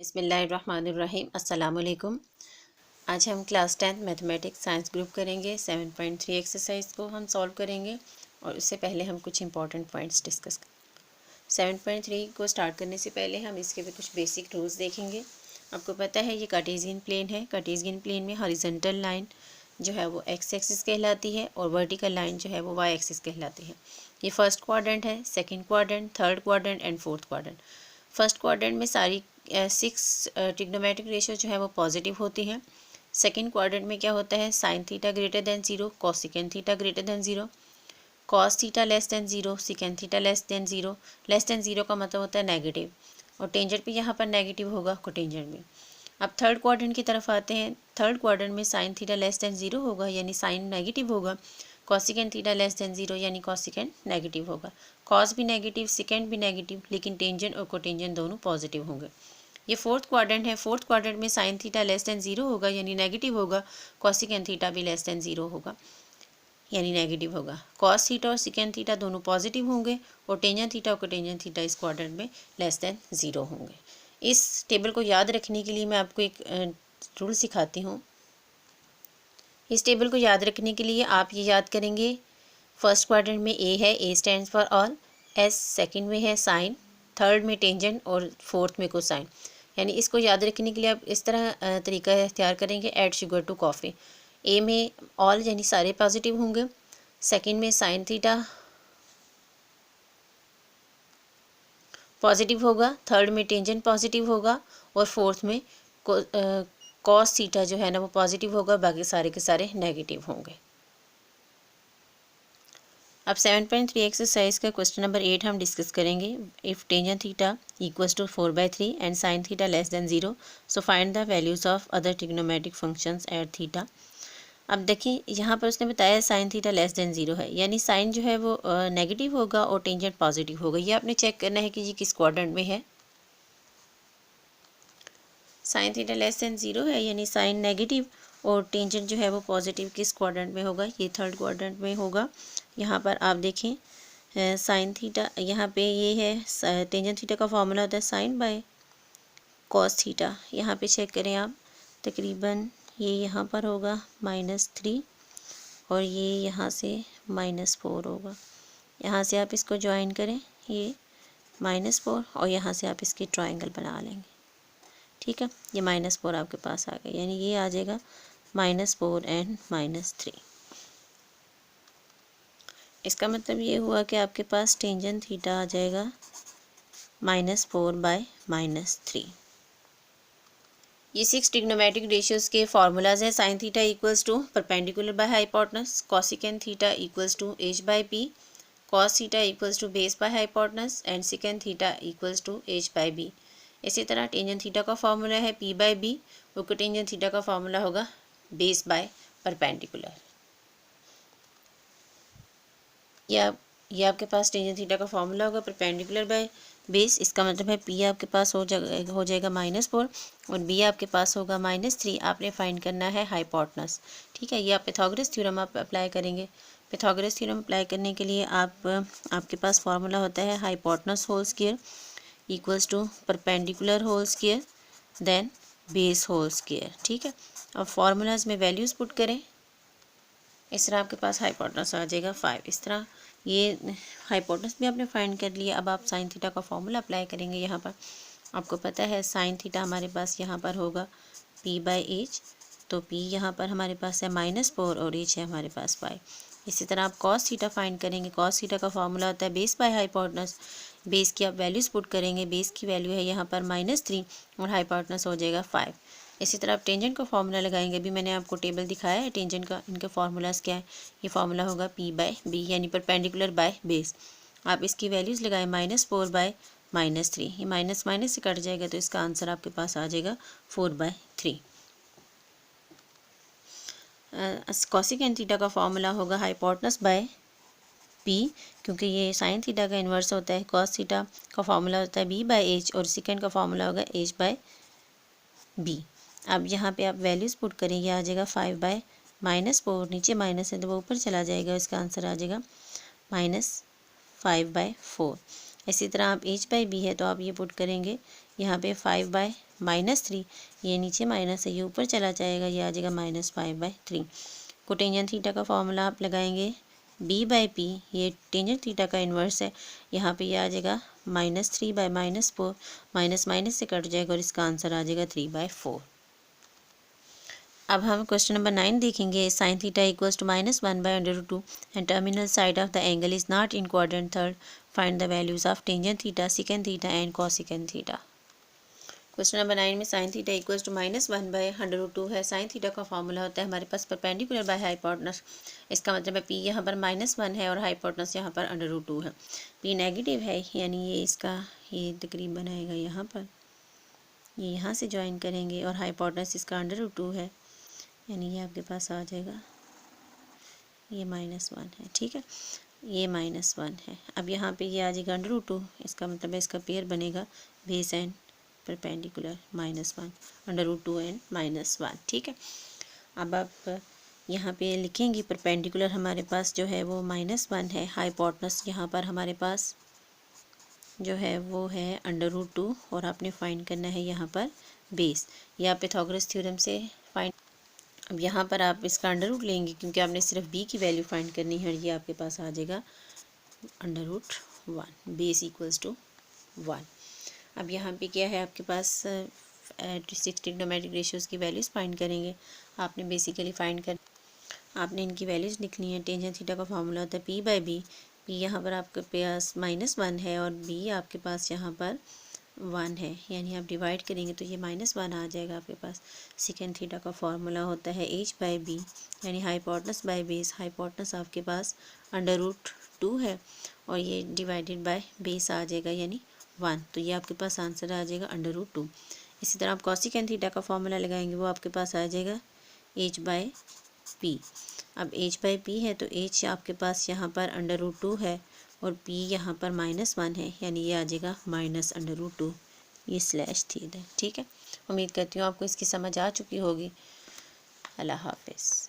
बिस्मिल्लाहिर्रहमानिर्रहीम। अस्सलाम वालेकुम। आज हम क्लास 10 मैथमेटिक्स साइंस ग्रुप करेंगे। 7.3 एक्सरसाइज को हम सॉल्व करेंगे और उससे पहले हम कुछ इंपॉर्टेंट पॉइंट्स डिस्कस करें। 7.3 को स्टार्ट करने से पहले हम इसके भी कुछ बेसिक रूल्स देखेंगे। आपको पता है ये कार्टेशियन प्लेन है। कार्टेशियन प्लेन में हॉरिजॉन्टल लाइन जो है वो एक्स एक्सिस कहलाती है और वर्टिकल लाइन जो है वो वाई एक्सिस कहलाती है। ये फर्स्ट क्वाड्रेंट है, second quadrant, third quadrant and fourth quadrant. First quadrant में सारी 6 ट्रिग्नोमेट्रिक रेशियो जो है वो पॉजिटिव होती हैं। सेकंड क्वाड्रेंट में क्या होता है, sine theta greater than 0, cosecant theta greater than 0, cos theta less than 0, secant theta less than 0। Less than 0 का मतलब होता है नेगेटिव और टेंजेंट भी यहाँ पर नेगेटिव होगा कोटेंजेंट में। अब थर्ड क्वाड्रेंट की तरफ आते हैं। थर्ड क्वाड्रेंट में साइन थीटा लेस देन 0 होगा यानी साइन नेगेटिव होगा, कॉसिकेंट थीटा लेस देन 0 यानी कॉसिकेंट नेगेटिव होगा। कॉस भी नेगेटिव, सेकेंड भी नेगेटिव, लेकिन टेंजेंट और कोटेंजेंट दोनों पॉजिटिव होंगे। ये फोर्थ क्वाड्रेंट है। फोर्थ क्वाड्रेंट में साइन थीटा लेस देन 0 होगा यानी नेगेटिव होगा, कॉसिकेंट थीटा भी लेस देन 0 होगा यानी नेगेटिव होगा। कॉस थीटा और सेकेंट थीटा दोनों पॉजिटिव होंगे और टेंजेंट थीटा और कोटेंजेंट थीटा इस क्वाड्रेंट में लेस देन 0 होंगे। इस टेबल को याद रखने के लिए मैं आपको एक रूल सिखाती हूँ। इस टेबल को याद रखने के लिए आप ये याद करेंगे, फर्स्ट क्वाड्रेंट में ए है, ए stands for all, S second में है साइन, थर्ड में टेंजेंट और फोर्थ में कोसाइन। यानी इसको याद रखने के लिए आप इस तरह तरीका इख्तियार करेंगे, ऐड शुगर टू कॉफ़ी। ए में ऑल यानी सारे पॉजिटिव होंगे, सेकंड में साइन थीटा पॉजिटिव होगा, थर्ड में टेंजेंट पॉजिटिव होगा और फोर्थ में कॉस थीटा जो है ना वो पॉजिटिव होगा, बाकी सारे के सारे नेगेटिव होंगे। अब 7.3 एक्सरसाइज का क्वेश्चन नंबर 8 हम डिस्कस करेंगे। If tangent theta equals to 4/3 and sine theta less than 0, so find the values of other trigonometric functions at theta. अब देखिए यहाँ पर उसने बताया साइन थीटा लेस देन 0 है, यानी साइन जो है वो नेगेटिव होगा और टेंजेंट पॉजिटिव होगा। ये आपने चेक करना है कि ये किस क्वाड्रेंट में है। साइन थीटा लेस देन 0 है यानी साइन नेगेटिव और टेंजेंट जो है वो पॉजिटिव किस क्वाड्रेंट में होगा, ये थर्ड क्वाड्रेंट में होगा। यहाँ पर आप देखें साइन थीटा, यहाँ पे ये है टेंजेंट थीटा का फॉर्मूला होता है साइन बाय कॉस थीटा। यहाँ पे चेक करें आप, तकरीबन ये यहाँ पर होगा -3 और ये यहाँ से -4 होगा। यहाँ से आप इसको ज्वाइन करें, ये -4 और यहाँ से आप इसकी ट्रायंगल बना लेंगे। ठीक है, ये -4 आपके पास आ गया, यानी ये आ जाएगा -4 एंड -3। इसका मतलब ये हुआ कि आपके पास टेंजेंट थीटा आ जाएगा -4/-3। ये 6 ट्रिग्नोमेट्रिक रेशियोज़ के फार्मूलाज हैं। Sine theta equals to perpendicular by hypotenuse, cosecant theta equals to h/p, cos theta equals to base by hypotenuse and secant theta equals to h/b। इसी तरह टेंजेंट थीटा का formula है p/b और cotangent theta का formula होगा base by perpendicular. ये आपके पास tangent theta का फार्मूला होगा परपेंडिकुलर बाय बेस। इसका मतलब है p आपके पास हो जाएगा -4 और b आपके पास होगा -3। आपने फाइंड करना है हाइपोटेनस। ठीक है, ये आप पाइथागोरस थ्योरम आप अप्लाई करेंगे। पाइथागोरस थ्योरम अप्लाई करने के लिए आपके पास फार्मूला होता है hypotenuse whole square equals to perpendicular whole square then base whole square. ठीक है, अब फार्मूलाज में वैल्यूज़ पुट करें। इस तरह आपके पास हाइपोटेनस आ जाएगा 5। इस तरह ये हाइपोटेनस भी आपने फाइंड कर लिया। अब आप साइन थीटा का फॉर्मूला अप्लाई करेंगे। यहाँ पर आपको पता है साइन थीटा हमारे पास यहाँ पर होगा p/h, तो p यहाँ पर हमारे पास है -4 और h है हमारे पास 5। इसी तरह आप कॉस थीटा फाइंड करेंगे। कॉस थीटा का फॉर्मूला होता है बेस बाय हाइपोटेनस। बेस की आप वैल्यूज़ पुट करेंगे। बेस की वैल्यू है यहाँ पर -3 और हाइपोटेनस हो जाएगा 5। इसी तरह आप टेंजेंट का फार्मूला लगाएंगे। अभी मैंने आपको टेबल दिखाया है टेंजेंट का, इनके फार्मूलाज क्या है। ये फार्मूला होगा p/b यानी परपेंडिकुलर बाय बेस। आप इसकी वैल्यूज़ लगाएं -4/-3, ये माइनस माइनस से कट जाएगा तो इसका आंसर आपके पास आ जाएगा 4/3। कोसेकेंट थीटा का फार्मूला होगा हाइपोटेनस बाय p, क्योंकि ये साइन थीटा का इन्वर्स होता है। कॉस थीटा का फार्मूला होता है b/h और सेकेंड का फार्मूला होगा h/b। अब यहाँ पे आप वैल्यूज़ पुट करेंगे, आ जाएगा 5/-4, नीचे माइनस है तो वो ऊपर चला जाएगा, इसका आंसर आ जाएगा -5/4। इसी तरह आप h/b है तो आप ये पुट करेंगे, यहाँ पे 5/-4 -3, ये नीचे माइनस है, ये ऊपर चला जाएगा, ये आ जाएगा -5/3। कोटेंजेंट थीटा का फॉर्मूला आप लगाएंगे b/p, ये टेंजेंट थीटा का इन्वर्स है, यहाँ पे ये आ जाएगा -3/-4, माइनस माइनस से कट जाएगा और इसका आंसर आ जाएगा 3/4। अब हम क्वेश्चन नंबर 9 देखेंगे। Sine theta equals to -1/√2 and terminal side of the angle is not in quadrant third, find the values of tangent theta, secant theta and cosecant theta. Question number 9 में sign theta equals to -1/√2 है। Sine theta का formula होता है हमारे पास perpendicular by hypotenuse, इसका मतलब है p यहाँ पर -1 है और हाइपोटेनस यहाँ पर √2 है। p नेगेटिव है, यानी ये इसका ये तकरीबन आएगा यहाँ पर, ये यहाँ से ज्वाइन करेंगे और हाइपोटेनस इसका √2 है, यानी ये आपके पास आ जाएगा, ये -1 है, ठीक है, ये -1 है। अब यहाँ पे ये आ जाएगा √2, इसका मतलब है इसका पेयर बनेगा बेस एंड परपेंडिकुलर -1, √2 एंड -1, ठीक है। अब आप यहाँ पे लिखेंगे परपेंडिकुलर हमारे पास जो है वो -1 है, हाइपोटेनस यहाँ पर हमारे पास जो है वो है √2 और आपने फाइंड करना है यहाँ पर बेस, ये आप पाइथागोरस थ्योरम से फाइंड। अब यहाँ पर आप इसका अंडर लेंगे क्योंकि आपने सिर्फ b की वैल्यू फाइंड करनी है, और ये आपके पास आ जाएगा √1, बेस इक्वल्स टू 1। अब यहाँ पे क्या है आपके पास 6 ट्रिग्नोमेट्रिक रेशियोज़ की वैल्यूज़ फाइंड करेंगे। आपने बेसिकली फाइंड कर आपने इनकी वैल्यूज़ लिखनी है। टेंजेंट थीटा का फार्मूला होता है p/b, p यहाँ पर आपके पास -1 है और b आपके पास यहाँ पर 1 है, यानी आप डिवाइड करेंगे तो ये -1 आ जाएगा आपके पास। सेकेंड थीटा का फार्मूला होता है h/b, यानी हाइपोटेनस बाय बेस, हाइपोटेनस आपके पास √2 है और ये डिवाइडेड बाय बेस आ जाएगा यानी 1, तो ये आपके पास आंसर आ जाएगा √2। इसी तरह आप कोसेकेंट थीटा का फार्मूला लगाएंगे, वो आपके पास आ जाएगा h/p। अब h/p है तो h आपके पास यहाँ पर √2 है और p यहाँ पर -1 है, यानी ये आ जाएगा -√2, ये स्लैश थी है, ठीक है। उम्मीद करती हूँ आपको इसकी समझ आ चुकी होगी। अल्लाह हाफिज़।